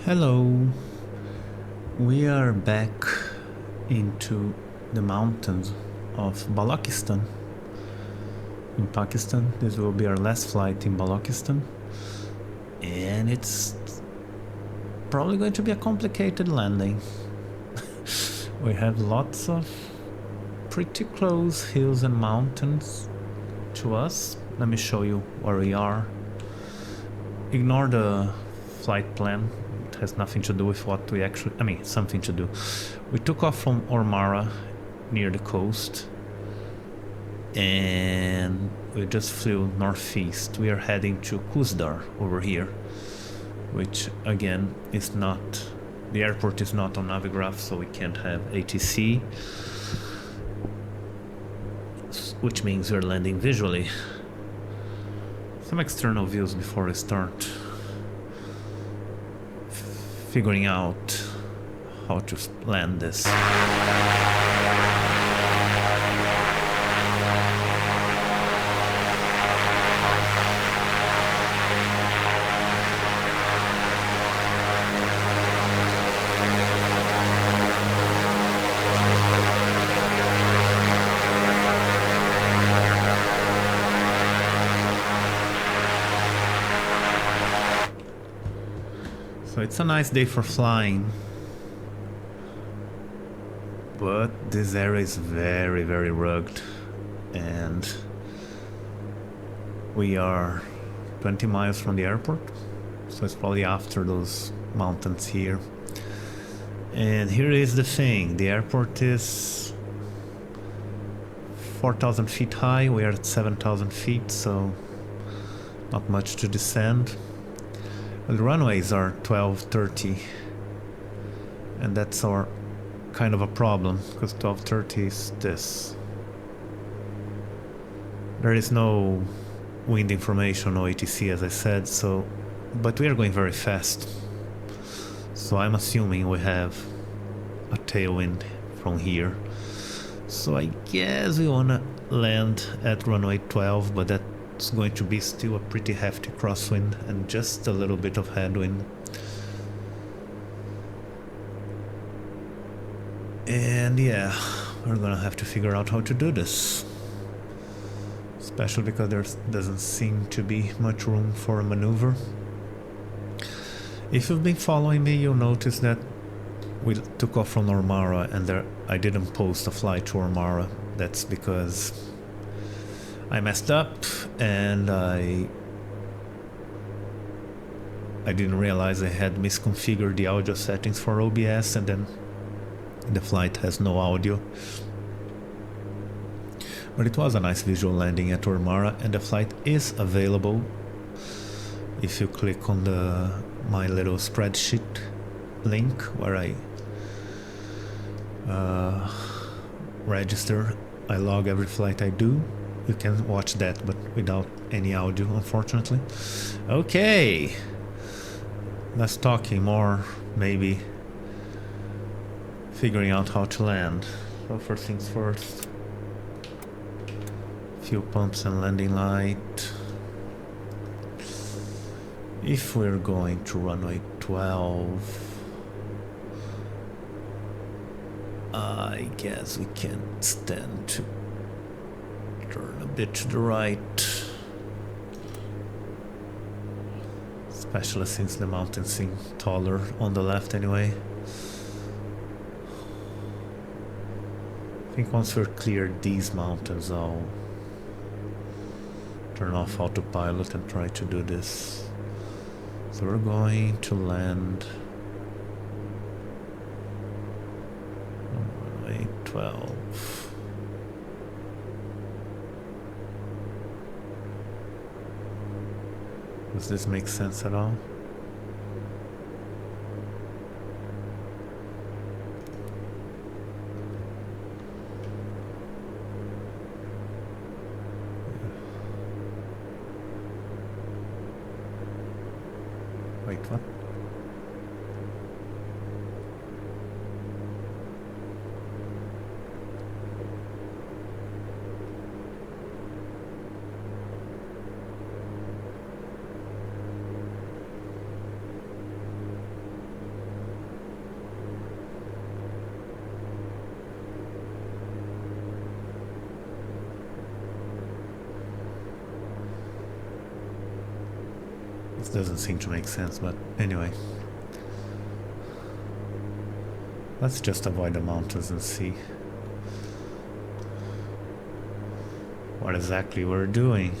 Hello, we are back into the mountains of Balochistan in Pakistan. This will be our last flight in Balochistan, and it's probably going to be a complicated landing. We have lots of pretty close hills and mountains to us. Let me show you where we are. Ignore the flight plan. It has nothing to do with what we actually, something to do. We took off from Ormara near the coast and we just flew northeast. We are heading to Khuzdar over here, which again is not, the airport is not on Navigraph, so we can't have ATC, which means we're landing visually. Some external views before we start figuring out how to land this. So it's a nice day for flying, but this area is very, very rugged, and we are 20 miles from the airport, so it's probably after those mountains here. And here is the thing, the airport is 4,000 feet high, we are at 7,000 feet, so not much to descend. The runways are 12:30, and that's our kind of a problem, because 12:30 is this. There is no wind information or ATC, as I said, so, but we are going very fast, so I'm assuming we have a tailwind from here. So I guess we wanna land at runway 12, but that it's going to be still a pretty hefty crosswind and just a little bit of headwind. And yeah, we're gonna have to figure out how to do this. Especially because there doesn't seem to be much room for a maneuver. If you've been following me, you'll notice that we took off from Ormara and I didn't post a flight to Ormara. That's because I messed up and I didn't realize I had misconfigured the audio settings for OBS, and then the flight has no audio. But it was a nice visual landing at Ormara, and the flight is available if you click on my little spreadsheet link where I register. I log every flight I do. You can watch that, but without any audio, unfortunately. Okay, less talking, more maybe figuring out how to land. So first things first, fuel pumps and landing light. If we're going to runway 12, I guess we can stand to turn a bit to the right, especially since the mountains seem taller on the left anyway. I think once we're cleared these mountains, I'll turn off autopilot and try to do this. So we're going to land on runway 12. Does this make sense at all? Wait, what? doesn't seem to make sense, but anyway. Let's just avoid the mountains and see what exactly we're doing.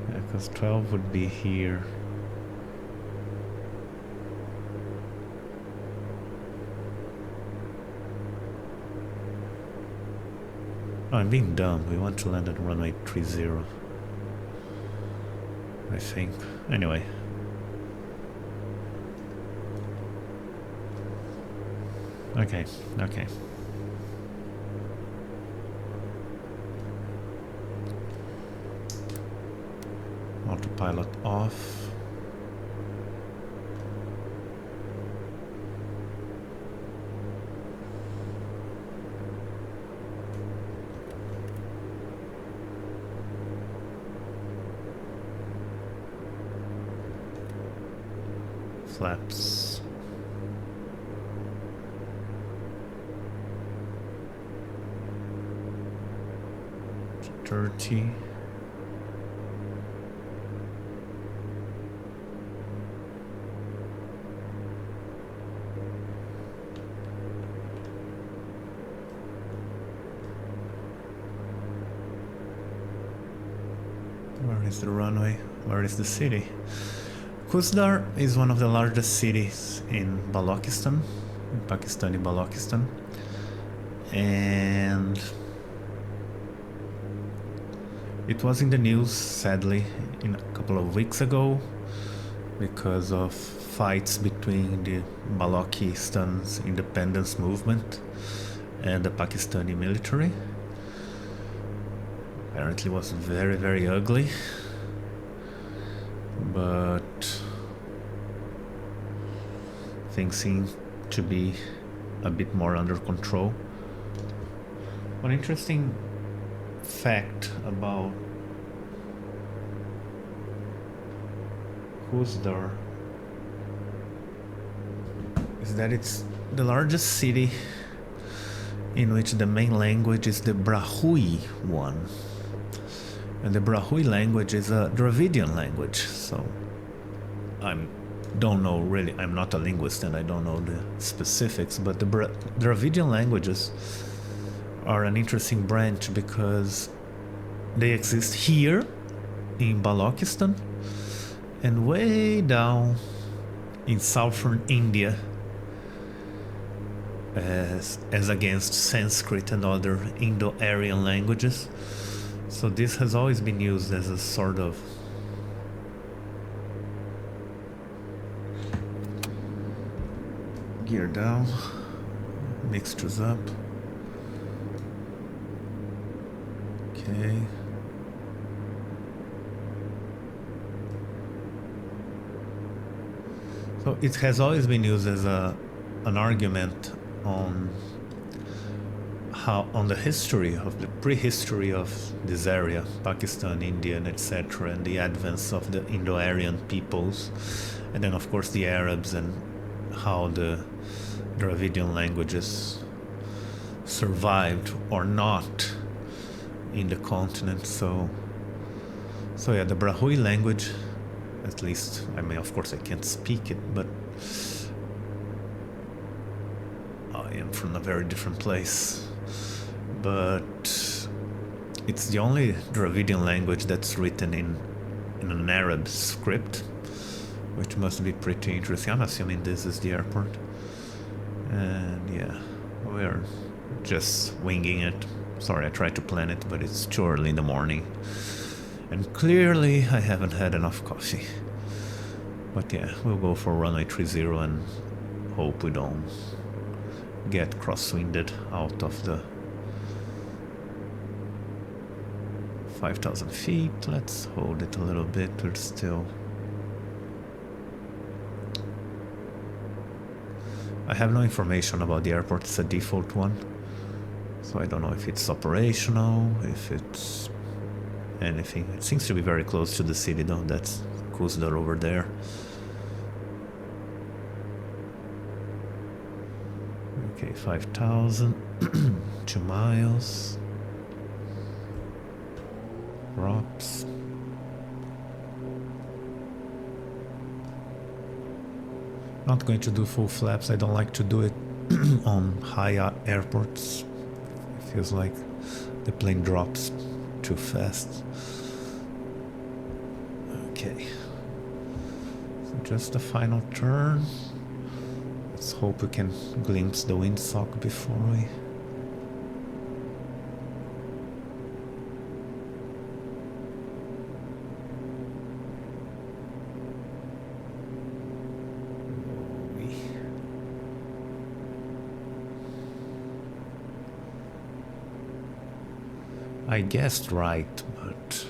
Yeah, because 12 would be here. Oh, I'm being dumb. We want to land at runway 30. I think. Anyway. Okay, okay. Autopilot off. Flaps. Dirty. Where is the runway? Where is the city? Khuzdar is one of the largest cities in Balochistan, in Pakistani Balochistan, and it was in the news, sadly, a couple of weeks ago because of fights between the Balochistan's independence movement and the Pakistani military. Apparently was very, very ugly, but things seem to be a bit more under control. One interesting fact about Khuzdar is that it's the largest city in which the main language is the Brahui one. And the Brahui language is a Dravidian language, so don't know really, I'm not a linguist and I don't know the specifics, but the Dravidian languages are an interesting branch because they exist here in Balochistan and way down in southern India as against Sanskrit and other Indo-Aryan languages. So this has always been used as a sort of gear down, mixtures up. Okay. So it has always been used as an argument on the history of the prehistory of this area, Pakistan, India, etc., and the advance of the Indo-Aryan peoples, and then of course the Arabs, and how the Dravidian languages survived or not in the continent. So yeah, the Brahui language, at least, I mean, of course I can't speak it, but I am from a very different place. But it's the only Dravidian language that's written in an Arab script, which must be pretty interesting. I'm assuming this is the airport. And yeah, we're just winging it. Sorry, I tried to plan it, but it's too early in the morning. And clearly I haven't had enough coffee. But yeah, we'll go for runway 30 and hope we don't get crosswinded out of the 5,000 feet. Let's hold it a little bit. We're still... I have no information about the airport. It's a default one. So I don't know if it's operational, if it's anything. It seems to be very close to the city though. That's Khuzdar over there. Okay, 5,000. 2 miles. Props. Not going to do full flaps. I don't like to do it on high airports. It feels like the plane drops too fast. Okay. So just a final turn. Let's hope we can glimpse the windsock before we... I guessed right, but...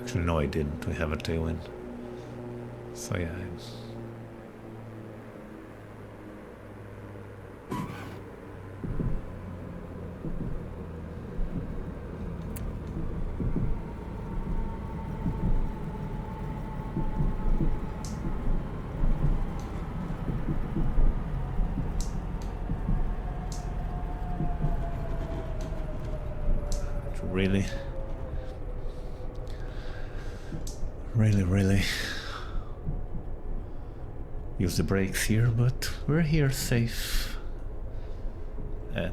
Actually, no, I didn't. We have a tailwind. So yeah. Really use the brakes here, but we're here safe at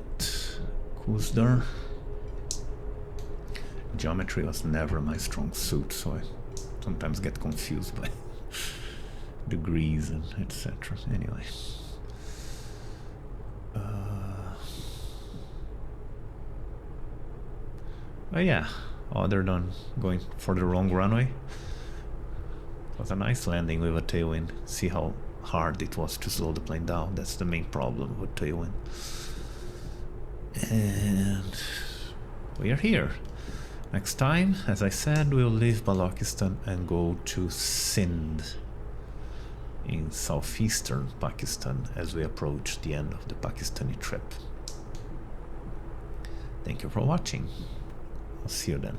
Khuzdar. Geometry was never my strong suit, so I sometimes get confused by degrees and etc. Anyway. But yeah, other than going for the wrong runway, it was a nice landing with a tailwind. See how hard it was to slow the plane down. That's the main problem with tailwind. And we are here. Next time, as I said, we'll leave Balochistan and go to Sindh in southeastern Pakistan as we approach the end of the Pakistani trip. Thank you for watching. I'll see you then.